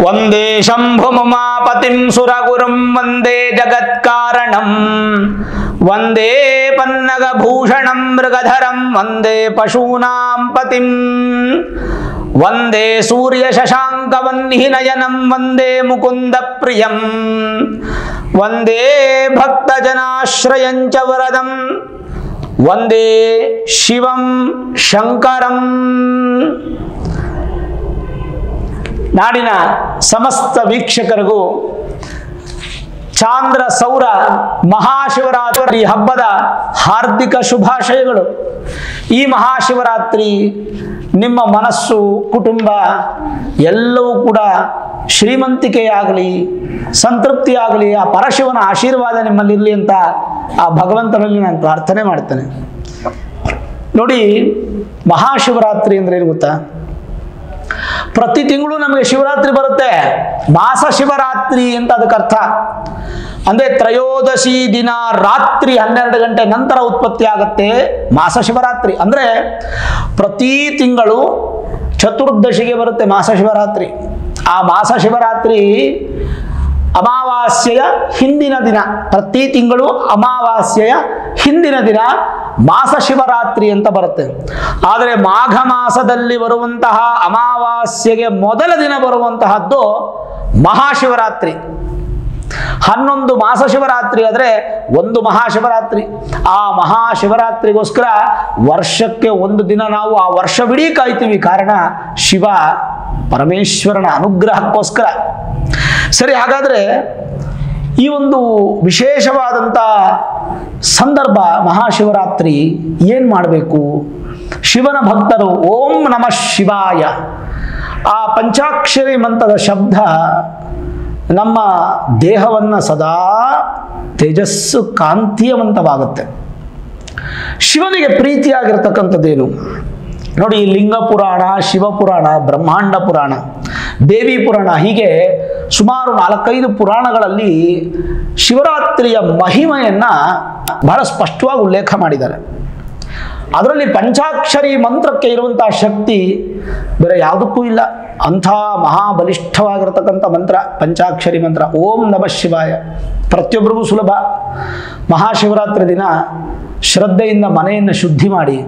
ವಂದೇ ಶಂಭುಮುಮಾಪತಿಂ ಸುರಗುರುಂ ವಂದೇ ಜಗತ್ಕಾರಣಂ ವಂದೇ ಪನ್ನಗಭೂಷಣಂ ಮೃಗಧರಂ ವಂದೇ ಪಶೂನಾಂ ಪತಿಂ ವಂದೇ ಸೂರ್ಯ ಶಶಾಂಕವನ್ನಿನಯನಂ ವಂದೇ ಮುಕುಂದ ಪ್ರಿಯಂ ವಂದೇ ಭಕ್ತಜನಾಶ್ರಯಂ ಚ ವರದಂ ವಂದೇ ಶಿವಂ ಶಂಕರಂ. ನಾಡಿನ ಸಮಸ್ತ ವೀಕ್ಷಕರಿಗೂ ಚಾಂದ್ರ ಸೌರ ಮಹಾಶಿವರಾತ್ರಿ ಹಬ್ಬದ ಹಾರ್ದಿಕ ಶುಭಾಶಯಗಳು. ಈ ಮಹಾಶಿವರಾತ್ರಿ ನಿಮ್ಮ ಮನಸ್ಸು, ಕುಟುಂಬ ಎಲ್ಲವೂ ಕೂಡ ಶ್ರೀಮಂತಿಕೆಯಾಗಲಿ, ಸಂತೃಪ್ತಿಯಾಗಲಿ, ಆ ಪರಶಿವನ ಆಶೀರ್ವಾದ ನಿಮ್ಮಲ್ಲಿರಲಿ ಅಂತ ಆ ಭಗವಂತನಲ್ಲಿ ನಾನು ಪ್ರಾರ್ಥನೆ ಮಾಡ್ತೇನೆ. ನೋಡಿ, ಮಹಾಶಿವರಾತ್ರಿ ಅಂದ್ರೆ ಏನು ಗೊತ್ತಾ? ಪ್ರತಿ ತಿಂಗಳು ನಮಗೆ ಶಿವರಾತ್ರಿ ಬರುತ್ತೆ. ಮಾಸ ಶಿವರಾತ್ರಿ ಅಂತ ಅದಕ್ಕೆ ಅರ್ಥ. ಅಂದ್ರೆ ತ್ರಯೋದಶಿ ದಿನ ರಾತ್ರಿ 12 ಗಂಟೆ ನಂತರ ಉತ್ಪತ್ತಿ ಆಗುತ್ತೆ ಮಾಸ ಶಿವರಾತ್ರಿ. ಅಂದ್ರೆ ಪ್ರತಿ ತಿಂಗಳು ಚತುರ್ದಶಿಗೆ ಬರುತ್ತೆ ಮಾಸ ಶಿವರಾತ್ರಿ. ಆ ಮಾಸ ಶಿವರಾತ್ರಿ ಅಮಾವಾಸ್ಯೆಯ ಹಿಂದಿನ ದಿನ, ಪ್ರತಿ ತಿಂಗಳು ಅಮಾವಾಸ್ಯೆಯ ಹಿಂದಿನ ದಿನ ಮಾಸ ಶಿವರಾತ್ರಿ ಅಂತ ಬರುತ್ತೆ. ಆದರೆ ಮಾಘ ಮಾಸದಲ್ಲಿ ಬರುವಂತಹ ಅಮಾವಾಸ್ಯೆಗೆ ಮೊದಲ ದಿನ ಬರುವಂತಹದ್ದು ಮಹಾಶಿವರಾತ್ರಿ. 11 ಮಾಸ ಶಿವರಾತ್ರಿ ಆದರೆ ಒಂದು ಮಹಾಶಿವರಾತ್ರಿ. ಆ ಮಹಾಶಿವರಾತ್ರಿಗೋಸ್ಕರ ವರ್ಷಕ್ಕೆ ಒಂದು ದಿನ ನಾವು ಆ ವರ್ಷವಿಡೀ ಕಾಯ್ತೀವಿ. ಕಾರಣ ಶಿವ ಪರಮೇಶ್ವರನ ಅನುಗ್ರಹಕ್ಕೋಸ್ಕರ. ಸರಿ, ಹಾಗಾದ್ರೆ ಈ ಒಂದು ವಿಶೇಷವಾದಂಥ ಸಂದರ್ಭ ಮಹಾಶಿವರಾತ್ರಿ ಏನು ಮಾಡಬೇಕು? ಶಿವನ ಭಕ್ತರು ಓಂ ನಮಃ ಶಿವಾಯ ಆ ಪಂಚಾಕ್ಷರಿ ಮಂತ್ರದ ಶಬ್ದ ನಮ್ಮ ದೇಹವನ್ನು ಸದಾ ತೇಜಸ್ಸು ಕಾಂತಿಯವಂತವಾಗುತ್ತೆ. ಶಿವನಿಗೆ ಪ್ರೀತಿಯಾಗಿರ್ತಕ್ಕಂಥದ್ದೇನು ನೋಡಿ, ಲಿಂಗ ಪುರಾಣ, ಶಿವಪುರಾಣ, ಬ್ರಹ್ಮಾಂಡ ಪುರಾಣ, ದೇವಿ ಪುರಾಣ, ಹೀಗೆ ಸುಮಾರು 4-5 ಪುರಾಣಗಳಲ್ಲಿ ಶಿವರಾತ್ರಿಯ ಮಹಿಮೆಯನ್ನ ಬಹಳ ಸ್ಪಷ್ಟವಾಗಿ ಉಲ್ಲೇಖ ಮಾಡಿದ್ದಾರೆ. ಅದರಲ್ಲಿ ಪಂಚಾಕ್ಷರಿ ಮಂತ್ರಕ್ಕೆ ಇರುವಂತಹ ಶಕ್ತಿ ಬೇರೆ ಯಾವುದಕ್ಕೂ ಇಲ್ಲ. ಅಂಥ ಮಹಾಬಲಿಷ್ಠವಾಗಿರತಕ್ಕಂಥ ಮಂತ್ರ ಪಂಚಾಕ್ಷರಿ ಮಂತ್ರ ಓಂ ನಮಃ ಶಿವಾಯ. ಪ್ರತಿಯೊಬ್ಬರಿಗೂ ಸುಲಭ. ಮಹಾಶಿವರಾತ್ರಿ ದಿನ ಶ್ರದ್ಧೆಯಿಂದ ಮನೆಯನ್ನು ಶುದ್ಧಿ ಮಾಡಿ,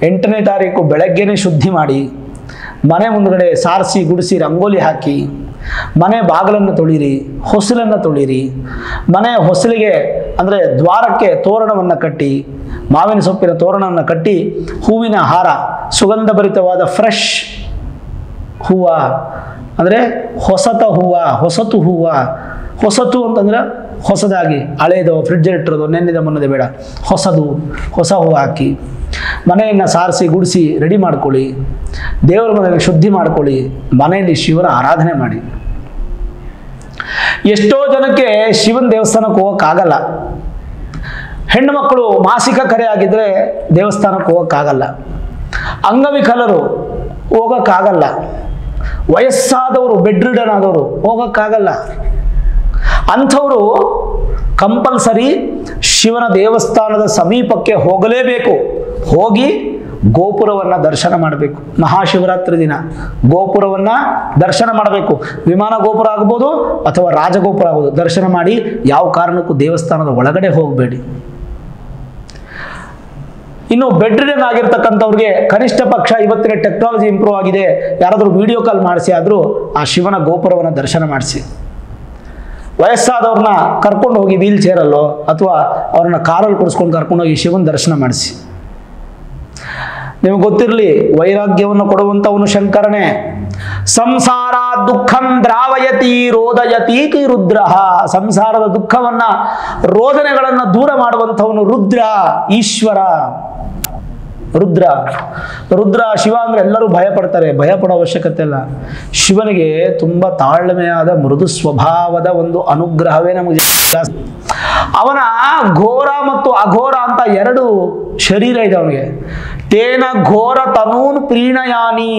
8ನೇ ತಾರೀಕು ಬೆಳಗ್ಗೆನೇ ಶುದ್ಧಿ ಮಾಡಿ, ಮನೆ ಮುಂದ್ಗಡೆ ಸಾರಿಸಿ ಗುಡಿಸಿ ರಂಗೋಲಿ ಹಾಕಿ, ಮನೆ ಬಾಗಿಲನ್ನು ತೊಳಿರಿ, ಹೊಸಲನ್ನು ತೊಳಿರಿ, ಮನೆ ಹೊಸಲಿಗೆ ಅಂದರೆ ದ್ವಾರಕ್ಕೆ ತೋರಣವನ್ನು ಕಟ್ಟಿ, ಮಾವಿನ ಸೊಪ್ಪಿನ ತೋರಣವನ್ನು ಕಟ್ಟಿ, ಹೂವಿನ ಹಾರ, ಸುಗಂಧಭರಿತವಾದ ಫ್ರೆಶ್ ಹೂವು ಅಂದರೆ ಹೊಸತ ಹೂವು, ಹೊಸತು ಹೂವು. ಹೊಸತು ಅಂತಂದ್ರೆ ಹೊಸದಾಗಿ, ಹಳೇದು ಫ್ರಿಡ್ಜಲ್ಲಿ ಇಟ್ಟಿರೋದು ನೆನ್ನೆದ ಮೊನ್ನದೆ ಬೇಡ, ಹೊಸದು, ಹೊಸ ಹೂವು ಹಾಕಿ ಮನೆಯನ್ನು ಸಾರಿಸಿ ಗುಡಿಸಿ ರೆಡಿ ಮಾಡ್ಕೊಳ್ಳಿ. ದೇವರ ಮನೆಯನ್ನು ಶುದ್ಧಿ ಮಾಡ್ಕೊಳ್ಳಿ. ಮನೆಯಲ್ಲಿ ಶಿವನ ಆರಾಧನೆ ಮಾಡಿ. ಎಷ್ಟೋ ಜನಕ್ಕೆ ಶಿವನ ದೇವಸ್ಥಾನಕ್ಕೆ ಹೋಗೋಕ್ಕಾಗಲ್ಲ. ಹೆಣ್ಣು ಮಕ್ಕಳು ಮಾಸಿಕ ಕರೆ ಆಗಿದ್ರೆ ದೇವಸ್ಥಾನಕ್ಕೆ ಹೋಗೋಕ್ಕಾಗಲ್ಲ. ಅಂಗವಿಕಲರು ಹೋಗೋಕ್ಕಾಗಲ್ಲ. ವಯಸ್ಸಾದವರು, ಬೆಡ್ ರಿಡನ್ ಆದವರು ಹೋಗೋಕ್ಕಾಗಲ್ಲ. ಅಂಥವರು ಕಂಪಲ್ಸರಿ ಶಿವನ ದೇವಸ್ಥಾನದ ಸಮೀಪಕ್ಕೆ ಹೋಗಲೇಬೇಕು. ಹೋಗಿ ಗೋಪುರವನ್ನು ದರ್ಶನ ಮಾಡಬೇಕು. ಮಹಾಶಿವರಾತ್ರಿ ದಿನ ಗೋಪುರವನ್ನು ದರ್ಶನ ಮಾಡಬೇಕು. ವಿಮಾನ ಗೋಪುರ ಆಗ್ಬೋದು ಅಥವಾ ರಾಜಗೋಪುರ ಆಗ್ಬೋದು. ದರ್ಶನ ಮಾಡಿ ಯಾವ ಕಾರಣಕ್ಕೂ ದೇವಸ್ಥಾನದ ಒಳಗಡೆ ಹೋಗಬೇಡಿ. ಇನ್ನು ಬೆಡ್ ರಿಡನ್ ಆಗಿರ್ತಕ್ಕಂಥವ್ರಿಗೆ ಕನಿಷ್ಠ ಪಕ್ಷ ಇವತ್ತಿನ ಟೆಕ್ನಾಲಜಿ ಇಂಪ್ರೂವ್ ಆಗಿದೆ, ಯಾರಾದರೂ ವಿಡಿಯೋ ಕಾಲ್ ಮಾಡಿಸಿ ಆದರೂ ಆ ಶಿವನ ಗೋಪುರವನ್ನು ದರ್ಶನ ಮಾಡಿಸಿ. ವಯಸ್ಸಾದವ್ರನ್ನ ಕರ್ಕೊಂಡು ಹೋಗಿ ವೀಲ್ ಚೇರಲ್ಲೋ ಅಥವಾ ಅವ್ರನ್ನ ಕಾರಲ್ಲಿ ಕುಡಿಸ್ಕೊಂಡು ಕರ್ಕೊಂಡೋಗಿ ಶಿವನ ದರ್ಶನ ಮಾಡಿಸಿ. ನಿಮಗೆ ಗೊತ್ತಿರಲಿ, ವೈರಾಗ್ಯವನ್ನು ಕೊಡುವಂಥವನು ಶಂಕರನೇ. ಸಂಸಾರ ದುಃಖಂ ದ್ರಾವಯತಿ ರೋದಯತೀತಿ ರುದ್ರ. ಸಂಸಾರದ ದುಃಖವನ್ನ, ರೋದನೆಗಳನ್ನು ದೂರ ಮಾಡುವಂಥವನು ರುದ್ರ, ಈಶ್ವರ. ರುದ್ರ ರುದ್ರ ಶಿವ ಅಂದ್ರೆ ಎಲ್ಲರೂ ಭಯ ಪಡ್ತಾರೆ. ಭಯ ಪಡೋ ಅವಶ್ಯಕತೆ ಇಲ್ಲ. ಶಿವನಿಗೆ ತುಂಬ ತಾಳ್ಮೆಯಾದ ಮೃದು ಸ್ವಭಾವದ ಒಂದು ಅನುಗ್ರಹವೇ ನಮಗೆ. ಅವನ ಘೋರ ಮತ್ತು ಅಘೋರ ಅಂತ 2 ಶರೀರ ಇದೆ ಅವನಿಗೆ. ತೇನ ಘೋರ ತನೂನ್ ಪ್ರೀಣಯಾನಿ.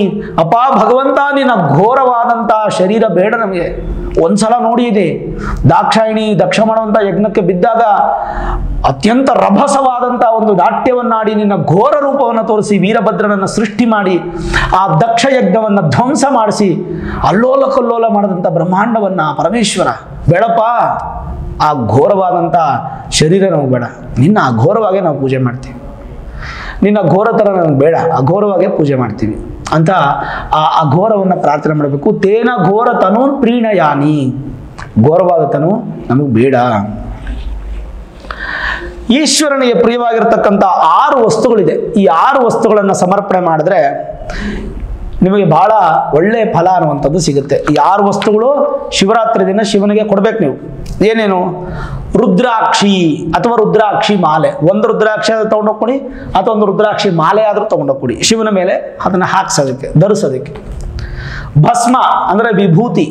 ಅಪ್ಪ ಭಗವಂತ, ನಿನ್ನ ಘೋರವಾದಂತಹ ಶರೀರ ಬೇಡ ನಮಗೆ. ಒಂದ್ಸಲ ನೋಡಿ ಇದೆ, ದಾಕ್ಷಾಯಿಣಿ ದಕ್ಷ ಮಾಡುವಂತ ಯಜ್ಞಕ್ಕೆ ಬಿದ್ದಾಗ ಅತ್ಯಂತ ರಭಸವಾದಂತಹ ಒಂದು ನಾಟ್ಯವನ್ನಾಡಿ ನಿನ್ನ ಘೋರ ರೂಪವನ್ನು ತೋರಿಸಿ ವೀರಭದ್ರನನ್ನು ಸೃಷ್ಟಿ ಮಾಡಿ ಆ ದಕ್ಷ ಯಜ್ಞವನ್ನು ಧ್ವಂಸ ಮಾಡಿಸಿ ಅಲ್ಲೋಲ ಕಲ್ಲೋಲ ಮಾಡಿದಂಥ ಬ್ರಹ್ಮಾಂಡವನ್ನ ಪರಮೇಶ್ವರ ಬೇಡಪ್ಪ, ಆ ಘೋರವಾದಂಥ ಶರೀರ ನಾವು ಬೇಡ, ನಿನ್ನ ಅಘೋರವಾಗೇ ನಾವು ಪೂಜೆ ಮಾಡ್ತೀವಿ, ನಿನ್ನ ಘೋರ ಥರ ನನಗೆ ಬೇಡ, ಅಘೋರವಾಗೇ ಪೂಜೆ ಮಾಡ್ತೀವಿ ಅಂತ ಆ ಅಘೋರವನ್ನು ಪ್ರಾರ್ಥನೆ ಮಾಡಬೇಕು. ತೇನ ಘೋರ ತನೂನ್ ಪ್ರೀಣಯಾನಿ, ಘೋರವಾದ ತನು ನಮಗೆ ಬೇಡ. ಈಶ್ವರನಿಗೆ ಪ್ರಿಯವಾಗಿರ್ತಕ್ಕಂಥ 6 ವಸ್ತುಗಳಿದೆ. ಈ 6 ವಸ್ತುಗಳನ್ನು ಸಮರ್ಪಣೆ ಮಾಡಿದ್ರೆ ನಿಮಗೆ ಬಹಳ ಒಳ್ಳೆ ಫಲ ಅನ್ನುವಂಥದ್ದು ಸಿಗುತ್ತೆ. ಈ 6 ವಸ್ತುಗಳು ಶಿವರಾತ್ರಿ ದಿನ ಶಿವನಿಗೆ ಕೊಡ್ಬೇಕು ನೀವು. ಏನೇನು? ರುದ್ರಾಕ್ಷಿ ಅಥವಾ ರುದ್ರಾಕ್ಷಿ ಮಾಲೆ. ಒಂದು ರುದ್ರಾಕ್ಷಿ ಆದ್ರೂ ತಗೊಂಡೋಗ್ಕೊಡಿ ಅಥವಾ ಒಂದು ರುದ್ರಾಕ್ಷಿ ಮಾಲೆ ಆದರೂ ತಗೊಂಡೋಗ್ಕೊಡಿ, ಶಿವನ ಮೇಲೆ ಅದನ್ನು ಹಾಕ್ಸೋದಕ್ಕೆ, ಧರಿಸೋದಕ್ಕೆ. ಭಸ್ಮ ಅಂದರೆ ವಿಭೂತಿ,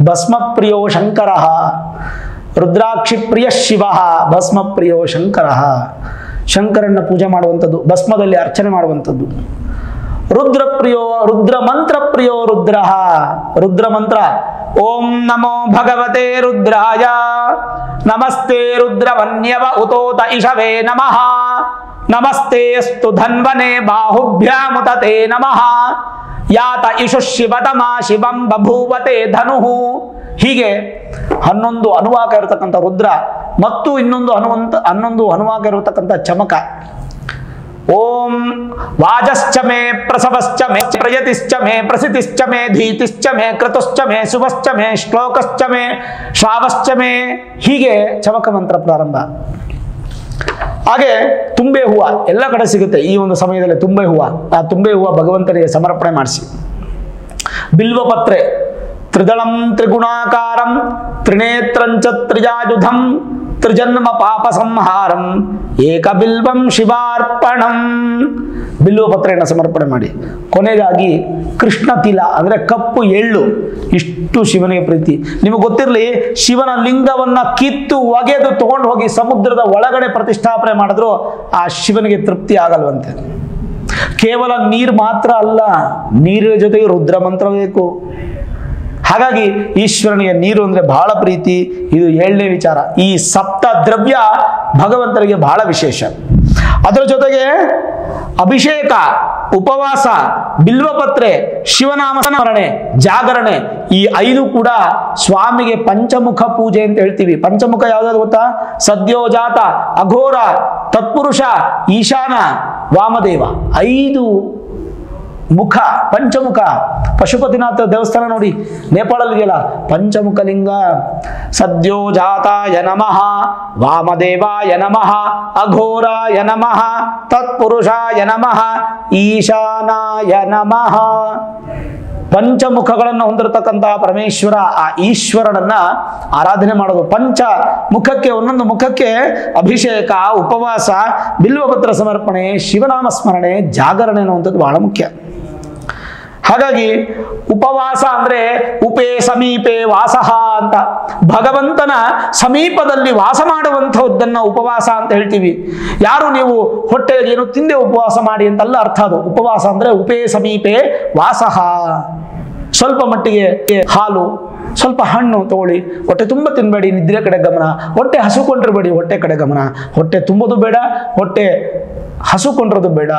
ಭಸ್ಮ ಪ್ರಿಯೋ ಶಂಕರ, ರುದ್ರಾಕ್ಷಿ ಪ್ರಿಯ ಶಿವ, ಭಸ್ಮ ಪ್ರಿಯೋ ಶಂಕರ, ಶಂಕರನ್ನ ಪೂಜೆ ಮಾಡುವಂಥದ್ದು, ಭಸ್ಮದಲ್ಲಿ ಅರ್ಚನೆ ಮಾಡುವಂಥದ್ದು. ರುದ್ರ ಪ್ರಿಯೋ, ರುದ್ರ ಮಂತ್ರ ಪ್ರಿಯೋ ರುದ್ರ, ರುದ್ರ ಮಂತ್ರ ಓಂ ನಮೋ ಭಗವತೆ ರುದ್ರಾಯ, ನಮಸ್ತೆ ರುದ್ರವನ್ಯವ ಉತೋತ ಇಷವೇ ನಮಃ, ನಮಸ್ತೆ ಅಸ್ತು ಧನ್ವನೆ ಬಾಹುಭ್ಯಾಮುತತೆ ನಮಃ, ಯಾತ ಇಷು ಶಿವತಮ ಶಿವಂ ಬಭೂವತೆ ಧನುಹು. ಹೀಗೆ 11 ಅನುವಾಕ ಇರತಕ್ಕಂಥ ರುದ್ರ ಮತ್ತು ಇನ್ನೊಂದು 11 ಅನುವಾಕ ಇರತಕ್ಕಂಥ ಚಮಕ. ಓಂ ವಾಜಶ್ಚ ಮೇ ಪ್ರಸವಶ್ಚ ಮೇ ಪ್ರಯತಿಶ್ಚ ಮೇ ಪ್ರಸಿತಿಶ್ಚ ಮೇ ಧೀತಿಶ್ಚ ಮೇ ಕ್ರತುಶ್ಚ ಮೇ ಶುಭಶ್ಚ ಮೇ ಶ್ಲೋಕಶ್ಚ ಮೇ ಶ್ರಾವಶ್ಚ ಮೇ. ಹೀಗೆ ಚಮಕ ಮಂತ್ರ ಪ್ರಾರಂಭ. ಹಾಗೆ ತುಂಬೆ ಹೂವು ಎಲ್ಲ ಕಡೆ ಸಿಗುತ್ತೆ ಈ ಒಂದು ಸಮಯದಲ್ಲಿ. ತುಂಬೆ ಹೂವು, ಆ ತುಂಬೆ ಹೂವು ಭಗವಂತನಿಗೆ ಸಮರ್ಪಣೆ ಮಾಡಿಸಿ. ಬಿಲ್ವಪತ್ರೆ ತ್ರಿದಳಂ ತ್ರಿಗುಣಾಕಾರಂ ತ್ರಿನೇತ್ರಂಚ ತ್ರಿಜಾಯುಧಂ ತ್ರಿಜನ್ಮ ಪಾಪ ಸಂಹಾರಂ ಏಕಬಿಲ್ವಂ ಶಿವಾರ್ಪಣಂ. ಬಿಲ್ವಪತ್ರೆಯನ್ನು ಸಮರ್ಪಣೆ ಮಾಡಿ. ಕೊನೆಗಾಗಿ ಕೃಷ್ಣ ತಿಲ ಅಂದರೆ ಕಪ್ಪು ಎಳ್ಳು, ಇಷ್ಟು ಶಿವನಿಗೆ ಪ್ರೀತಿ. ನಿಮಗೆ ಗೊತ್ತಿರಲಿ, ಶಿವನ ಲಿಂಗವನ್ನು ಕಿತ್ತು ಒಗೆದು ತಗೊಂಡು ಹೋಗಿ ಸಮುದ್ರದ ಒಳಗಡೆ ಪ್ರತಿಷ್ಠಾಪನೆ ಮಾಡಿದ್ರು ಆ ಶಿವನಿಗೆ ತೃಪ್ತಿ ಆಗಲ್ವಂತೆ. ಕೇವಲ ನೀರು ಮಾತ್ರ ಅಲ್ಲ, ನೀರಿನ ಜೊತೆಗೆ ರುದ್ರ ಮಂತ್ರ ಬೇಕು. ಹಾಗಾಗಿ ಈಶ್ವರನಿಗೆ ನೀರು ಅಂದರೆ ಬಹಳ ಪ್ರೀತಿ. ಇದು 7ನೇ ವಿಚಾರ. ಈ ಸಪ್ತ ದ್ರವ್ಯ ಭಗವಂತನಿಗೆ ಬಹಳ ವಿಶೇಷ. ಅದರ ಜೊತೆಗೆ ಅಭಿಷೇಕ, ಉಪವಾಸ, ಬಿಲ್ವಪತ್ರೆ, ಶಿವನಾಮ ಸ್ಮರಣೆ, ಜಾಗರಣೆ, ಈ 5 ಕೂಡ ಸ್ವಾಮಿಗೆ ಪಂಚಮುಖ ಪೂಜೆ ಅಂತ ಹೇಳ್ತೀವಿ. ಪಂಚಮುಖ ಯಾವ್ದಾದ್ರು ಗೊತ್ತಾ? ಸದ್ಯೋಜಾತ, ಅಘೋರ, ತತ್ಪುರುಷ, ಈಶಾನ, ವಾಮದೇವ. 5 ಮುಖ, ಪಂಚಮುಖ. ಪಶುಪತಿನಾಥ ದೇವಸ್ಥಾನ ನೋಡಿ, ನೇಪಾಳಲ್ಲಿ ಇದೆಯಲ್ಲ, ಪಂಚಮುಖ ಲಿಂಗ. ಸದ್ಯೋಜಾತಾಯ ನಮಃ, ವಾಮದೇವಾಯ ನಮಃ, ಅಘೋರಾಯ ನಮಃ, ತತ್ಪುರುಷಾಯ ನಮಃ, ಈಶಾನಾಯ ನಮಃ. ಪಂಚಮುಖಗಳನ್ನು ಹೊಂದಿರತಕ್ಕಂತಹ ಪರಮೇಶ್ವರ, ಆ ಈಶ್ವರನನ್ನ ಆರಾಧನೆ ಮಾಡೋದು. ಪಂಚ ಮುಖಕ್ಕೆ, ಒಂದೊಂದು ಮುಖಕ್ಕೆ ಅಭಿಷೇಕ, ಉಪವಾಸ, ಬಿಲ್ವಪತ್ರ ಸಮರ್ಪಣೆ, ಶಿವನಾಮ ಸ್ಮರಣೆ, ಜಾಗರಣೆ ಅನ್ನುವಂಥದ್ದು ಬಹಳ ಮುಖ್ಯ. ಹಾಗಾಗಿ ಉಪವಾಸ ಅಂದ್ರೆ ಉಪೇ ಸಮೀಪೆ ವಾಸಃ ಅಂತ, ಭಗವಂತನ ಸಮೀಪದಲ್ಲಿ ವಾಸ ಮಾಡುವಂಥದ್ದನ್ನ ಉಪವಾಸ ಅಂತ ಹೇಳ್ತೀವಿ. ಯಾರು ನೀವು ಹೊಟ್ಟೆಗೆ ಏನು ತಿಂದೆ ಉಪವಾಸ ಮಾಡಿ ಅಂತಲ್ಲ ಅರ್ಥ. ಅದು ಉಪವಾಸ ಅಂದ್ರೆ ಉಪೇ ಸಮೀಪೆ ವಾಸಃ. ಸ್ವಲ್ಪ ಮಟ್ಟಿಗೆ ಹಾಲು, ಸ್ವಲ್ಪ ಹಣ್ಣು ತಗೊಳ್ಳಿ, ಹೊಟ್ಟೆ ತುಂಬ ತಿನ್ಬೇಡಿ, ನಿದ್ರೆ ಕಡೆ ಗಮನ. ಹೊಟ್ಟೆ ಹಸುಕೊಂಡಿರಬೇಡಿ, ಹೊಟ್ಟೆ ಕಡೆ ಗಮನ. ಹೊಟ್ಟೆ ತುಂಬೋದು ಬೇಡ, ಹೊಟ್ಟೆ ಹಸುಕೊಂಡಿರೋದು ಬೇಡ.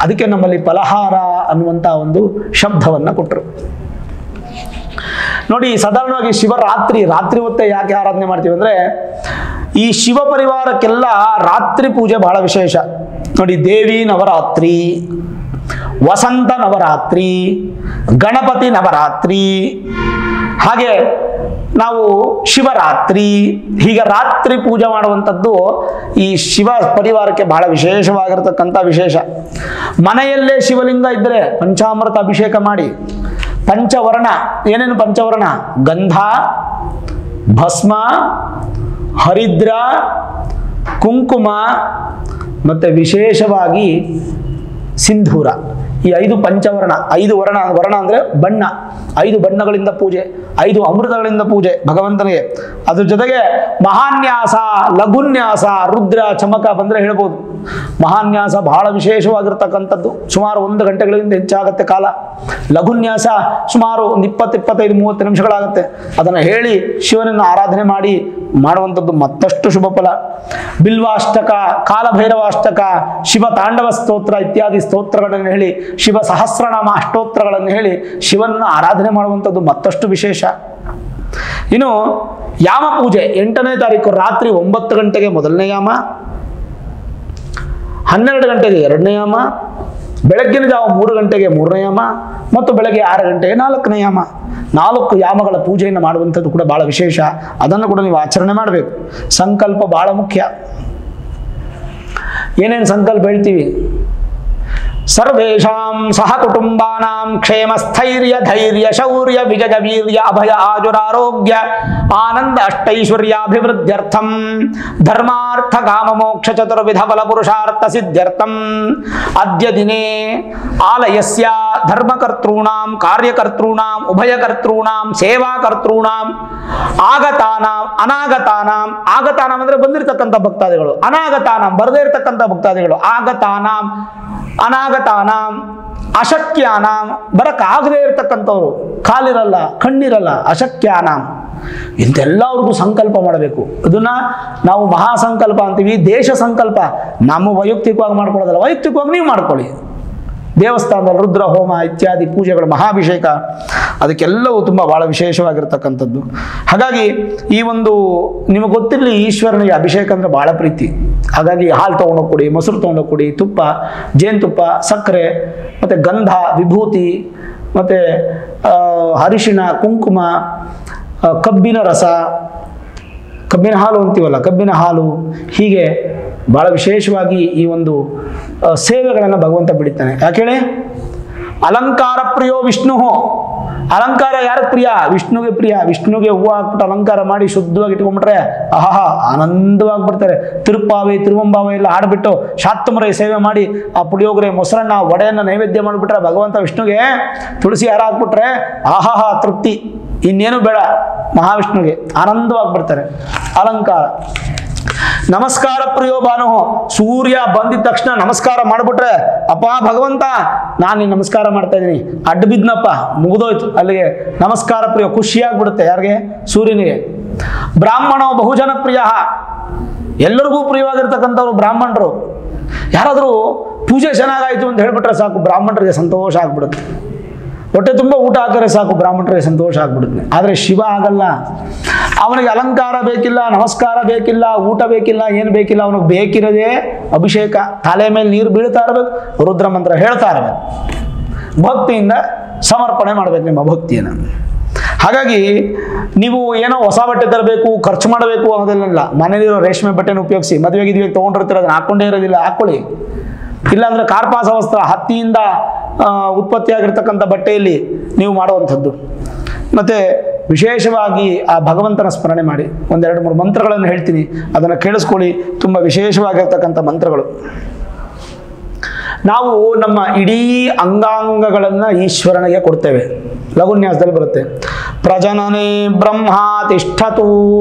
ಅದಕ್ಕೆ ನಮ್ಮಲ್ಲಿ ಫಲಹಾರ ಅನ್ನುವಂಥ ಒಂದು ಶಬ್ದವನ್ನು ಕೊಟ್ಟರು. ನೋಡಿ, ಸಾಧಾರಣವಾಗಿ ಶಿವರಾತ್ರಿ, ರಾತ್ರಿ ಹೊತ್ತೆ ಯಾಕೆ ಆರಾಧನೆ ಮಾಡ್ತೀವಿ ಅಂದರೆ, ಈ ಶಿವ ಪರಿವಾರಕ್ಕೆಲ್ಲ ರಾತ್ರಿ ಪೂಜೆ ಬಹಳ ವಿಶೇಷ. ನೋಡಿ, ದೇವಿ ನವರಾತ್ರಿ, ವಸಂತ ನವರಾತ್ರಿ, ಗಣಪತಿ ನವರಾತ್ರಿ, ಹಾಗೆ ನಾವು ಶಿವರಾತ್ರಿ, ಹೀಗೆ ರಾತ್ರಿ ಪೂಜೆ ಮಾಡುವಂಥದ್ದು ಈ ಶಿವ ಪರಿವಾರಕ್ಕೆ ಬಹಳ ವಿಶೇಷವಾಗಿರತಕ್ಕಂಥ ವಿಶೇಷ. ಮನೆಯಲ್ಲೇ ಶಿವಲಿಂಗ ಇದ್ದರೆ ಪಂಚಾಮೃತ ಅಭಿಷೇಕ ಮಾಡಿ. ಪಂಚವರ್ಣ, ಏನೇನು ಪಂಚವರ್ಣ? ಗಂಧ, ಭಸ್ಮ, ಹರಿದ್ರ, ಕುಂಕುಮ ಮತ್ತು ವಿಶೇಷವಾಗಿ ಸಿಂಧೂರ. ಈ 5 ಪಂಚವರ್ಣ. 5 ವರ್ಣ, ವರ್ಣ ಅಂದರೆ ಬಣ್ಣ. 5 ಬಣ್ಣಗಳಿಂದ ಪೂಜೆ, 5 ಅಮೃತಗಳಿಂದ ಪೂಜೆ ಭಗವಂತನಿಗೆ. ಅದ್ರ ಜೊತೆಗೆ ಮಹಾನ್ಯಾಸ, ಲಘುನ್ಯಾಸ, ರುದ್ರ ಚಮಕ ಬಂದರೆ ಹೇಳ್ಬೋದು. ಮಹಾನ್ಯಾಸ ಬಹಳ ವಿಶೇಷವಾಗಿರ್ತಕ್ಕಂಥದ್ದು, ಸುಮಾರು 1 ಗಂಟೆಗಳಿಂದ ಹೆಚ್ಚಾಗುತ್ತೆ ಕಾಲ. ಲಘುನ್ಯಾಸ ಸುಮಾರು ಒಂದು 20-25-30 ನಿಮಿಷಗಳಾಗುತ್ತೆ. ಅದನ್ನು ಹೇಳಿ ಶಿವನನ್ನು ಆರಾಧನೆ ಮಾಡಿ ಮಾಡುವಂಥದ್ದು ಮತ್ತಷ್ಟು ಶುಭ ಫಲ. ಬಿಲ್ವಾಷ್ಟಕ, ಕಾಲಭೈರವಾಷ್ಟಕ, ಶಿವ ತಾಂಡವ ಸ್ತೋತ್ರ ಇತ್ಯಾದಿ ಸ್ತೋತ್ರಗಳನ್ನು ಹೇಳಿ, ಶಿವ ಸಹಸ್ರನಾಮ ಅಷ್ಟೋತ್ರಗಳನ್ನು ಹೇಳಿ ಶಿವನನ್ನು ಆರಾಧನೆ ಮಾಡುವಂಥದ್ದು ಮತ್ತಷ್ಟು ವಿಶೇಷ. ಇನ್ನು ಯಾಮ ಪೂಜೆ 8ನೇ ತಾರೀಕು ರಾತ್ರಿ 9 ಗಂಟೆಗೆ ಮೊದಲನೇ ಯಾಮ, 12 ಗಂಟೆಗೆ 2ನೇ ಯಾಮ, ಬೆಳಗ್ಗಿನ ಜಾವ 3 ಗಂಟೆಗೆ 3ನೇ ಯಾಮ ಮತ್ತು ಬೆಳಗ್ಗೆ 6 ಗಂಟೆಗೆ 4ನೇ ಯಾಮ. 4 ಯಾಮಗಳ ಪೂಜೆಯನ್ನು ಮಾಡುವಂಥದ್ದು ಕೂಡ ಬಹಳ ವಿಶೇಷ. ಅದನ್ನು ಕೂಡ ನೀವು ಆಚರಣೆ ಮಾಡಬೇಕು. ಸಂಕಲ್ಪ ಬಹಳ ಮುಖ್ಯ. ಏನೇನು ಸಂಕಲ್ಪ ಹೇಳ್ತೀವಿ? ಸರ್ವೇಷಾಂ ಸಹ ಕುಟುಂಬಾನಾಂ ಕ್ಷೇಮ ಸ್ಥೈರ್ಯ ಧೈರ್ಯ ಶೌರ್ಯ ವಿಜಯ ವೀರ್ಯ ಅಭಯ ಆಜುರಾರೋಗ್ಯ ಆನಂದ ಅಷ್ಟೈಶ್ವರ್ಯಾಭಿವೃದ್ಧ್ಯರ್ಥಂ ಧರ್ಮಾರ್ಥ ಕಾಮ ಮೋಕ್ಷ ಚತುರ್ವಿಧ ಫಲ ಪುರುಷಾರ್ಥ ಸಿದ್ಧ್ಯರ್ಥಂ ಅದ್ಯ ದಿನೇ ಆಲಯಸ್ಯ ಧರ್ಮಕರ್ತॄಣಾಂ ಕಾರ್ಯಕರ್ತॄಣಾಂ ಉಭಯಕರ್ತॄಣಾಂ ಸೇವಾಕರ್ತॄಣಾಂ ಆಗತಾನಾಂ ಅನಾಗತಾನಾಂ, ಆಗತಾನಾಂ ಅಂದ್ರೆ ಬಂದಿರತಕ್ಕಂಥ ಭಕ್ತಾದಿಗಳು, ಅನಾಗತಾನಾಂ ಬರದೇ ಇರತಕ್ಕಂಥ ಭಕ್ತಾದಿಗಳು, ಆಗತಾನಾಂ ಅನಾಗತಾನಾಂ ಅಶಕ್ಯಾನಾಂ ಬರಕ್ಕಾಗದೇ ಇರತಕ್ಕಂಥವ್ರು, ಕಾಲಿರಲ್ಲ ಕಣ್ಣಿರಲ್ಲ ಅಶಕ್ಯಾನಾಂ, ಇಂತೆಲ್ಲವ್ರಿಗೂ ಸಂಕಲ್ಪ ಮಾಡಬೇಕು. ಅದನ್ನ ನಾವು ಮಹಾಸಂಕಲ್ಪ ಅಂತೀವಿ. ದೇಶ ಸಂಕಲ್ಪ ನಮ್ಮ ವೈಯಕ್ತಿಕವಾಗಿ ಮಾಡ್ಕೊಳ್ಳೋದಲ್ಲ, ವೈಯಕ್ತಿಕವಾಗಿ ನೀವು ಮಾಡ್ಕೊಳ್ಳಿ. ದೇವಸ್ಥಾನದಲ್ಲಿ ರುದ್ರ ಹೋಮ ಇತ್ಯಾದಿ ಪೂಜೆಗಳು, ಮಹಾಭಿಷೇಕ, ಅದಕ್ಕೆಲ್ಲವೂ ತುಂಬ ಭಾಳ ವಿಶೇಷವಾಗಿರ್ತಕ್ಕಂಥದ್ದು. ಹಾಗಾಗಿ ಈ ಒಂದು ನಿಮಗೆ ಗೊತ್ತಿರಲಿ, ಈಶ್ವರನಿಗೆ ಅಭಿಷೇಕ ಅಂದರೆ ಭಾಳ ಪ್ರೀತಿ. ಹಾಗಾಗಿ ಹಾಲು ತೊಗೊಂಡೋಗಿ ಕೊಡಿ, ಮೊಸರು ತೊಗೊಂಡೋಗಿ ಕೊಡಿ, ತುಪ್ಪ, ಜೇನುತುಪ್ಪ, ಸಕ್ಕರೆ ಮತ್ತು ಗಂಧ, ವಿಭೂತಿ ಮತ್ತು ಅರಿಶಿಣ, ಕುಂಕುಮ, ಕಬ್ಬಿನ ರಸ, ಕಬ್ಬಿನ ಹಾಲು ಅಂತೀವಲ್ಲ, ಕಬ್ಬಿನ ಹಾಲು, ಹೀಗೆ ಭಾಳ ವಿಶೇಷವಾಗಿ ಈ ಒಂದು ಸೇವೆಗಳನ್ನು ಭಗವಂತ ಬಿಡುತ್ತಾನೆ. ಯಾಕೇಳಿ? ಅಲಂಕಾರ ಪ್ರಿಯೋ ವಿಷ್ಣು. ಅಲಂಕಾರ ಯಾರು ಪ್ರಿಯ? ವಿಷ್ಣುಗೆ ಪ್ರಿಯ. ವಿಷ್ಣುಗೆ ಹೂವು ಹಾಕ್ಬಿಟ್ಟು ಅಲಂಕಾರ ಮಾಡಿ ಶುದ್ಧವಾಗಿ ಇಟ್ಕೊಂಡ್ಬಿಟ್ರೆ ಆಹಾ ಆನಂದವಾಗಿ ಬಿಡ್ತಾರೆ. ತಿರುಪಾವೆ ತಿರುವಂಬಾವೆ ಎಲ್ಲ ಆಡ್ಬಿಟ್ಟು ಶಾತ್ತುಮರೈ ಸೇವೆ ಮಾಡಿ ಆ ಪುಳಿಯೋಗರೆ, ಮೊಸರನ್ನ, ವಡೆಯನ್ನು ನೈವೇದ್ಯ ಮಾಡಿಬಿಟ್ರೆ ಭಗವಂತ ವಿಷ್ಣುಗೆ ತುಳಸಿ ಹಾರ ಹಾಕ್ಬಿಟ್ರೆ ಆಹಾಹಾ ತೃಪ್ತಿ, ಇನ್ನೇನು ಬೇಡ. ಮಹಾವಿಷ್ಣುಗೆ ಆನಂದವಾಗಿ ಬಿಡ್ತಾರೆ. ಅಲಂಕಾರ. ನಮಸ್ಕಾರ ಪ್ರಿಯೋ ಭಾನು. ಸೂರ್ಯ ಬಂದಿದ ತಕ್ಷಣ ನಮಸ್ಕಾರ ಮಾಡಿಬಿಟ್ರೆ ಅಪ್ಪ ಭಗವಂತ ನಾನು ನೀನು ನಮಸ್ಕಾರ ಮಾಡ್ತಾ ಇದ್ದೀನಿ, ಅಡ್ಡ ಬಿದ್ನಪ್ಪ, ಮುಗಿದೋಯ್ತು ಅಲ್ಲಿಗೆ. ನಮಸ್ಕಾರ ಪ್ರಿಯ, ಖುಷಿಯಾಗ್ಬಿಡುತ್ತೆ. ಯಾರಿಗೆ? ಸೂರ್ಯನಿಗೆ. ಬ್ರಾಹ್ಮಣೋ ಬಹುಜನ ಪ್ರಿಯ. ಎಲ್ಲರಿಗೂ ಪ್ರಿಯವಾಗಿರ್ತಕ್ಕಂಥವ್ರು ಬ್ರಾಹ್ಮಣರು. ಯಾರಾದರೂ ಪೂಜೆ ಚೆನ್ನಾಗಾಯ್ತು ಅಂತ ಹೇಳ್ಬಿಟ್ರೆ ಸಾಕು, ಬ್ರಾಹ್ಮಣರಿಗೆ ಸಂತೋಷ ಆಗ್ಬಿಡುತ್ತೆ. ಹೊಟ್ಟೆ ತುಂಬ ಊಟ ಹಾಕಿದ್ರೆ ಸಾಕು, ಬ್ರಾಹ್ಮಣರಿಗೆ ಸಂತೋಷ ಆಗ್ಬಿಡುತ್ತೆ. ಆದರೆ ಶಿವ ಆಗಲ್ಲ. ಅವನಿಗೆ ಅಲಂಕಾರ ಬೇಕಿಲ್ಲ, ನಮಸ್ಕಾರ ಬೇಕಿಲ್ಲ, ಊಟ ಬೇಕಿಲ್ಲ, ಏನು ಬೇಕಿಲ್ಲ. ಅವನಿಗೆ ಬೇಕಿರೋದೇ ಅಭಿಷೇಕ. ತಲೆ ಮೇಲೆ ನೀರು ಬೀಳ್ತಾ ಇರಬೇಕು, ರುದ್ರ ಮಂತ್ರ ಹೇಳ್ತಾ ಇರಬೇಕು, ಭಕ್ತಿಯಿಂದ ಸಮರ್ಪಣೆ ಮಾಡಬೇಕು ನಿಮ್ಮ ಭಕ್ತಿಯನ್ನು. ಹಾಗಾಗಿ ನೀವು ಏನೋ ಹೊಸ ಬಟ್ಟೆ ತರಬೇಕು, ಖರ್ಚು ಮಾಡಬೇಕು ಅನ್ನೋದೆಲ್ಲ. ಮನೇಲಿರೋ ರೇಷ್ಮೆ ಬಟ್ಟೆನ ಉಪಯೋಗಿಸಿ. ಮದುವೆಗೆ ಇದುವೆ ತೊಗೊಂಡಿರ್ತೀರ, ಅದನ್ನು ಹಾಕ್ಕೊಂಡೇ ಇರೋದಿಲ್ಲ, ಹಾಕ್ಕೊಳ್ಳಿ. ಇಲ್ಲಾಂದರೆ ಕಾರ್ಪಾಸ ವಸ್ತ್ರ, ಹತ್ತಿಯಿಂದ ಉತ್ಪತ್ತಿಯಾಗಿರ್ತಕ್ಕಂಥ ಬಟ್ಟೆಯಲ್ಲಿ ನೀವು ಮಾಡುವಂಥದ್ದು. ಮತ್ತು ವಿಶೇಷವಾಗಿ ಆ ಭಗವಂತನ ಸ್ಮರಣೆ ಮಾಡಿ. 1-2-3 ಮಂತ್ರಗಳನ್ನು ಹೇಳ್ತೀನಿ, ಅದನ್ನು ಕೇಳಿಸ್ಕೊಳ್ಳಿ. ತುಂಬ ವಿಶೇಷವಾಗಿರ್ತಕ್ಕಂಥ ಮಂತ್ರಗಳು. ನಾವು ನಮ್ಮ ಇಡೀ ಅಂಗಾಂಗಗಳನ್ನು ಈಶ್ವರನಿಗೆ ಕೊಡ್ತೇವೆ. ಲಘುನ್ಯಾಸದಲ್ಲಿ ಬರುತ್ತೆ. ಪ್ರಜನನೆ ಬ್ರಹ್ಮ ತಿಷ್ಠತು.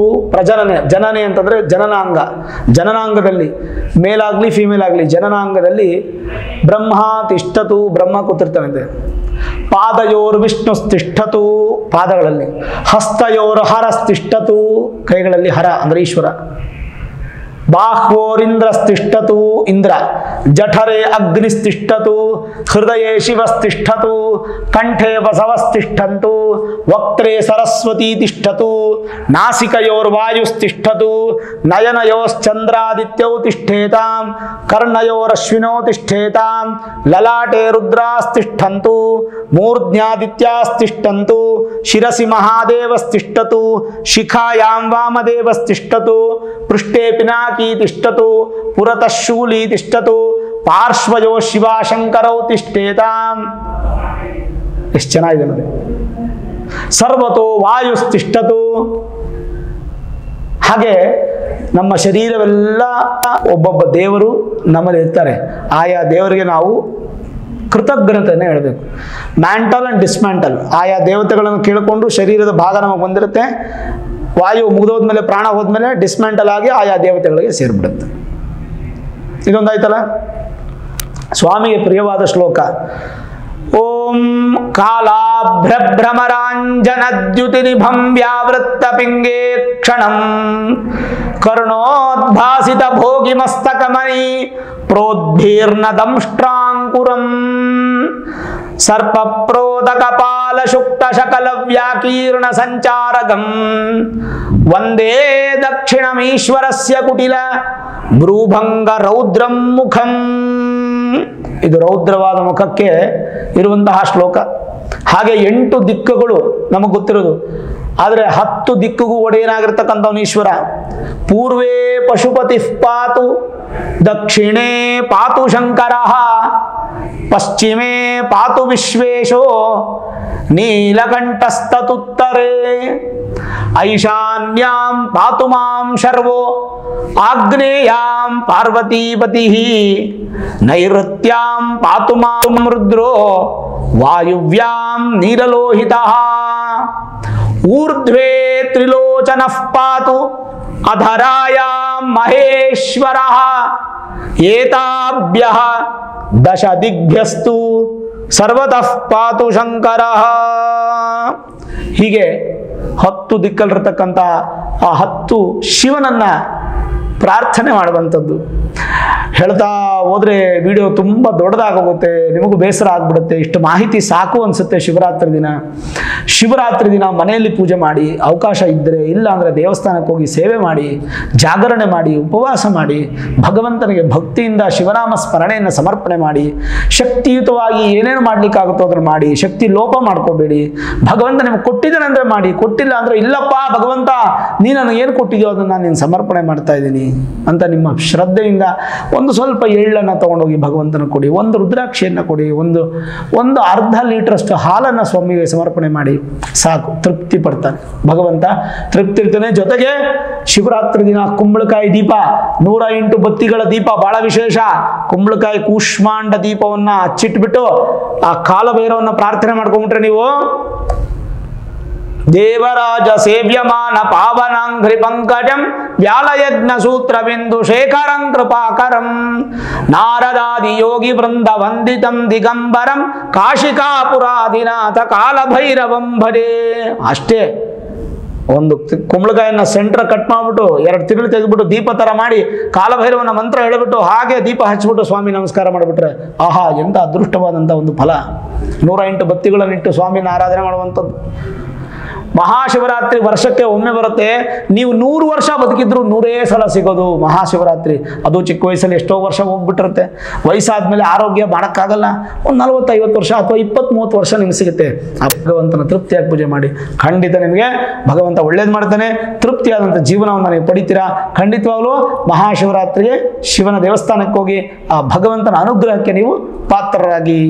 ಪ್ರಜನನೆ, ಜನನೆ ಅಂತಂದರೆ ಜನನಾಂಗ. ಜನನಾಂಗದಲ್ಲಿ ಮೇಲಾಗಲಿ ಫೀಮೇಲ್ ಆಗಲಿ ಜನನಾಂಗದಲ್ಲಿ ಬ್ರಹ್ಮ ತಿಷ್ಠತು, ಬ್ರಹ್ಮ ಕೂತಿರ್ತಾನಂತೆ. ಪಾದಯೋರ್ ವಿಷ್ಣು ತಿಷ್ಠತು, ಪಾದಗಳಲ್ಲಿ. ಹಸ್ತಯೋರ್ ಹರಸ್ತಿಷ್ಠತು, ಕೈಗಳಲ್ಲಿ ಹರ ಅಂದರೆ ಈಶ್ವರ. ಬಾಹ್ವೋರಿಂದ್ರಸ್ತಿಷ್ಠತು, ಇಂದ್ರ. ಜಠರೇ ಅಗ್ನಿಸ್ತಿಷ್ಠತು, ಹೃದಯೇ ಶಿವಸ್ತಿಷ್ಠತು, ಕಂಠೇ ಬಸವಸ್ತಿಷ್ಠಂತು, ವಕ್ತ್ರೇ ಸರಸ್ವತಿ ತಿಷ್ಠತು, ನಾಸಿಕಯೋರ್ವಾಯುಸ್ತಿಷ್ಠತು, ನಯನಯೋಶ್ಚಂದ್ರಾದಿತ್ಯೌ ತಿಷ್ಠೇತಾಂ, ಕರ್ಣಯೋರಶ್ವಿನೋ ತಿಷ್ಠೇತಾಂ, ಲಲಾಟೇ ರುದ್ರಾಸ್ತಿಷ್ಠಂತು, ಮೂರ್ಧ್ನ್ಯಾದಿತ್ಯಾಸ್ತಿಷ್ಠಂತು, ಶಿರಸಿ ಮಹಾದೇವಸ್ತಿಷ್ಠತು, ಶಿಖಾಯಾಂ ವಾಮದೇವಸ್ತಿಷ್ಠತು, ಪೃಷ್ಠೇ ಪಿನಾಕಿ ತಿಷ್ಠತು, ಪುರತಃ ಶೂಲಿ ತಿಷ್ಠತು, ಪಾರ್ಶ್ವಯೋ ಶಿವಾಶಂಕರೌ ತಿಷ್ಠೇತಾಂ. ಎಷ್ಟು ಚೆನ್ನಾಗಿದೆ ನೋಡಿ. ಸರ್ವತೋ ವಾಯುಸ್ತಿಷ್ಠತು. ಹಾಗೆ ನಮ್ಮ ಶರೀರವೆಲ್ಲ ಒಬ್ಬೊಬ್ಬ ದೇವರು ನಮ್ಮಲ್ಲಿ ಇರ್ತಾರೆ. ಆಯಾ ದೇವರಿಗೆ ನಾವು ಕೃತಜ್ಞತೆಯನ್ನು ಹೇಳಬೇಕು. ಮ್ಯಾಂಟಲ್ ಆ್ಯಂಡ್ ಡಿಸ್ಮ್ಯಾಂಟಲ್, ಆಯಾ ದೇವತೆಗಳನ್ನು ಕೇಳಿಕೊಂಡು ಶರೀರದ ಭಾಗ ನಮಗೆ ಬಂದಿರುತ್ತೆ, ವಾಯು ಮುಗಿದೋದ್ಮೇಲೆ ಪ್ರಾಣ ಹೋದ್ಮೇಲೆ ಡಿಸ್ಮ್ಯಾಂಟಲ್ ಆಗಿ ಆಯಾ ದೇವತೆಗಳಿಗೆ ಸೇರಿಬಿಡುತ್ತೆ. ಇದೊಂದಾಯ್ತಲ್ಲ. ಸ್ವಾಮಿಗೆ ಪ್ರಿಯವಾದ ಶ್ಲೋಕ ಓಂ ಕಾಲಾಭ್ರಭ್ರಮರಾಂಜನದ್ಯುತಿ ನಿಭಂ ವ್ಯಾವೃತ್ತ ಪಿಂಗೇ ಕ್ಷಣಂ ಕರ್ಣೋದ್ಭಾಸಿತ ಭೋಗಿ ಮಸ್ತಕಮಣಿ ಪ್ರೋದ್ಭೀರ್ಣ ದಂಷ್ಟ್ರಾಂಕುರಂ ಸರ್ಪ ಪ್ರೋದ ಕಪಾಲ ಶುಕ್ತ ಶಕಲ ವ್ಯಾಕೀರ್ಣ ಸಂಚಾರಕಂ ವಂದೇ ದಕ್ಷಿಣಮೀಶ್ವರಸ್ಯ ಕುಟಿಲ ಭ್ರೂಭಂಗ ರೌದ್ರಂ ಮುಖಂ. ಇದು ರೌದ್ರವಾದ ಮುಖಕ್ಕೆ ಇರುವಂತಹ ಶ್ಲೋಕ. ಹಾಗೆ 8 ದಿಕ್ಕುಗಳು ನಮಗೆ ಗೊತ್ತಿರೋದು, ಆದರೆ 10 ದಿಕ್ಕಿಗೂ ಒಡೆಯನಾಗಿರ್ತಕ್ಕಂಥವನು ಈಶ್ವರ. ಪೂರ್ವೇ ಪಶುಪತಿ ಪಾತು, ದಕ್ಷಿಣೇ ಪಾತು ಶಂಕರ, ಪಶ್ಚಿಮೇ ಪಾತು ವಿಶ್ವೇಶೋ, ನೀಲಕಂಠಸ್ತತುತ್ತರೇ, ಐಶಾನ್ಯಾಂ ಪಾತು ಮಾಂ ಶರ್ವೋ, ಆಗ್ನೇಯಾಂ ಪಾರ್ವತೀಪತಿ, ನೈಋತ್ಯಾಂ ಪಾತು ಮಾಂ ರುದ್ರೋ, ವಾಯುವ್ಯಾಂ ನೀಲಲೋಹಿತಃ, ಊರ್ಧ್ವೇ ತ್ರಿಲೋಚನಃ ಪಾತು, ಅಧರಾಯಾಂ ಮಹೇಶ್ವರಃ, ಏತಾಭ್ಯಃ ದಶ ದಿಗ್ಭ್ಯಸ್ತು ಸರ್ವತಃ ಪಾತು ಶಂಕರಃ. ಹೀಗೆ 10 ದಿಕ್ಕಲ್ಲಿರ್ತಕ್ಕಂಥ ಆ 10 ಶಿವನನ್ನ ಪ್ರಾರ್ಥನೆ ಮಾಡುವಂಥದ್ದು. ಹೇಳ್ತಾ ಹೋದ್ರೆ ವಿಡಿಯೋ ತುಂಬ ದೊಡ್ಡದಾಗೋಗುತ್ತೆ, ನಿಮಗೂ ಬೇಸರ ಆಗ್ಬಿಡುತ್ತೆ. ಇಷ್ಟು ಮಾಹಿತಿ ಸಾಕು ಅನ್ಸುತ್ತೆ. ಶಿವರಾತ್ರಿ ದಿನ ಮನೆಯಲ್ಲಿ ಪೂಜೆ ಮಾಡಿ, ಅವಕಾಶ ಇದ್ದರೆ, ಇಲ್ಲ ಅಂದರೆ ದೇವಸ್ಥಾನಕ್ಕೆ ಹೋಗಿ ಸೇವೆ ಮಾಡಿ, ಜಾಗರಣೆ ಮಾಡಿ, ಉಪವಾಸ ಮಾಡಿ, ಭಗವಂತನಿಗೆ ಭಕ್ತಿಯಿಂದ ಶಿವನಾಮ ಸ್ಮರಣೆಯನ್ನು ಸಮರ್ಪಣೆ ಮಾಡಿ, ಶಕ್ತಿಯುತವಾಗಿ ಏನೇನು ಮಾಡ್ಲಿಕ್ಕಾಗುತ್ತೋ ಅದನ್ನು ಮಾಡಿ. ಶಕ್ತಿ ಲೋಪ ಮಾಡ್ಕೋಬೇಡಿ. ಭಗವಂತ ನಿಮ್ಗೆ ಕೊಟ್ಟಿದ್ದಾನೆ ಅಂದರೆ ಮಾಡಿ, ಕೊಟ್ಟಿಲ್ಲ ಅಂದರೆ ಇಲ್ಲಪ್ಪ ಭಗವಂತ ನೀನು ನನಗೆ ಏನು ಕೊಟ್ಟಿದ್ಯೋ ಅದನ್ನು ನಾನು ನೀನು ಸಮರ್ಪಣೆ ಮಾಡ್ತಾ ಇದ್ದೀನಿ ಅಂತ ನಿಮ್ಮ ಶ್ರದ್ಧೆಯಿಂದ ಒಂದು ಸ್ವಲ್ಪ ಎಳ್ಳನ್ನು ತಗೊಂಡೋಗಿ ಭಗವಂತನ ಕೊಡಿ, ಒಂದು ರುದ್ರಾಕ್ಷಿಯನ್ನು ಕೊಡಿ, ಒಂದು ಅರ್ಧ ಲೀಟ್ರಷ್ಟು ಹಾಲನ್ನು ಸ್ವಾಮಿಗೆ ಸಮರ್ಪಣೆ ಮಾಡಿ, ಸಾಕು, ತೃಪ್ತಿ ಪಡ್ತಾನೆ ಭಗವಂತ. ತೃಪ್ತಿ ಇರ್ತಾನೆ. ಜೊತೆಗೆ ಶಿವರಾತ್ರಿ ದಿನ ಕುಂಬಳಕಾಯಿ ದೀಪ, 108 ಬತ್ತಿಗಳ ದೀಪ, ಬಹಳ ವಿಶೇಷ. ಕುಂಬಳಕಾಯಿ ಕೂಷ್ಮಾಂಡ ದೀಪವನ್ನ ಹಚ್ಚಿಟ್ಬಿಟ್ಟು ಆ ಕಾಲಭೈರವನ್ನ ಪ್ರಾರ್ಥನೆ ಮಾಡ್ಕೊಂಡ್ಬಿಟ್ರೆ ನೀವು ದೇವರಾಜ ಸೇವ್ಯಮಾನ ಪಾವನಾಂಘ್ರಿ ಪಂಕಜಂ ವ್ಯಾಲಯಜ್ಞ ಸೂತ್ರ ಬಿಂದು ಶೇಖರಂ ಕೃಪಾಕರಂ ನಾರದಾದಿ ಯೋಗಿ ವೃಂದ ವಂದಿತಂ ದಿಗಂಬರಂ ಕಾಶಿಕಾಪುರಾದಿನಾಥ ಕಾಲಭೈರವಂ ಭಜೆ. ಅಷ್ಟೇ, ಒಂದು ಕುಂಬಳಕಾಯಿನ ಸೆಂಟ್ರ್ ಕಟ್ ಮಾಡ್ಬಿಟ್ಟು 2 ತಿರುಳು ತೆಗೆದ್ಬಿಟ್ಟು ದೀಪ ತರ ಮಾಡಿ ಕಾಲಭೈರವನ ಮಂತ್ರ ಹೇಳಿಬಿಟ್ಟು ಹಾಗೆ ದೀಪ ಹಚ್ಚಿಬಿಟ್ಟು ಸ್ವಾಮಿ ನಮಸ್ಕಾರ ಮಾಡಿಬಿಟ್ರೆ ಆಹಾ ಎಂತ ಅದೃಷ್ಟವಾದಂಥ ಒಂದು ಫಲ. 108 ಬತ್ತಿಗಳನ್ನಿಟ್ಟು ಸ್ವಾಮಿನ ಆರಾಧನೆ ಮಾಡುವಂಥದ್ದು. ಮಹಾಶಿವರಾತ್ರಿ ವರ್ಷಕ್ಕೆ ಒಮ್ಮೆ ಬರುತ್ತೆ. ನೀವು 100 ವರ್ಷ ಬದುಕಿದ್ರು 100 ಸಲ ಸಿಗೋದು ಮಹಾಶಿವರಾತ್ರಿ. ಅದು ಚಿಕ್ಕ ವಯಸ್ಸಲ್ಲಿ ಎಷ್ಟೋ ವರ್ಷ ಹೋಗ್ಬಿಟ್ಟಿರುತ್ತೆ. ವಯಸ್ಸಾದ್ಮೇಲೆ ಆರೋಗ್ಯ ಮಾಡೋಕ್ಕಾಗಲ್ಲ. ಒಂದು 40-50 ವರ್ಷ ಅಥವಾ 20-30 ವರ್ಷ ನಿಮ್ಗೆ ಸಿಗುತ್ತೆ. ಆ ಭಗವಂತನ ತೃಪ್ತಿಯಾಗಿ ಪೂಜೆ ಮಾಡಿ, ಖಂಡಿತ ನಿಮಗೆ ಭಗವಂತ ಒಳ್ಳೇದು ಮಾಡ್ತಾನೆ. ತೃಪ್ತಿಯಾದಂಥ ಜೀವನವನ್ನು ನೀವು ಪಡಿತೀರಾ. ಖಂಡಿತವಾಗ್ಲೂ ಮಹಾಶಿವರಾತ್ರಿಗೆ ಶಿವನ ದೇವಸ್ಥಾನಕ್ಕೆ ಹೋಗಿ ಆ ಭಗವಂತನ ಅನುಗ್ರಹಕ್ಕೆ ನೀವು ಪಾತ್ರರಾಗಿ.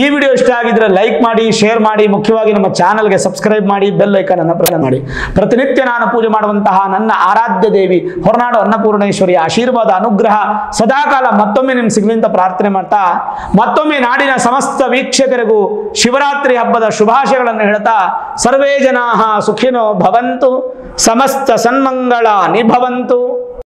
ಈ ವಿಡಿಯೋ ಇಷ್ಟ ಆಗಿದ್ರೆ ಲೈಕ್ ಮಾಡಿ, ಶೇರ್ ಮಾಡಿ, ಮುಖ್ಯವಾಗಿ ನಮ್ಮ ಚಾನಲ್ಗೆ ಸಬ್ಸ್ಕ್ರೈಬ್ ಮಾಡಿ, ಬೆಲ್ ಐಕಾನ್ ಅನ್ನು ಪ್ರೆಸ್ ಮಾಡಿ. ಪ್ರತಿನಿತ್ಯ ನಾನು ಪೂಜೆ ಮಾಡುವಂತಹ ನನ್ನ ಆರಾಧ್ಯ ದೇವಿ ಹೊರನಾಡು ಅನ್ನಪೂರ್ಣೇಶ್ವರಿಯ ಆಶೀರ್ವಾದ ಅನುಗ್ರಹ ಸದಾಕಾಲ ಮತ್ತೊಮ್ಮೆ ನಿಮ್ಗೆ ಸಿಗಲಿ ಅಂತ ಪ್ರಾರ್ಥನೆ ಮಾಡ್ತಾ, ಮತ್ತೊಮ್ಮೆ ನಾಡಿನ ಸಮಸ್ತ ವೀಕ್ಷಕರಿಗೂ ಶಿವರಾತ್ರಿ ಹಬ್ಬದ ಶುಭಾಶಯಗಳನ್ನು ಹೇಳ್ತಾ, ಸರ್ವೇ ಜನಾಃ ಸುಖಿನೋ ಭವಂತು, ಸಮಸ್ತ ಸನ್ಮಂಗಳ ನಿಭವಂತು.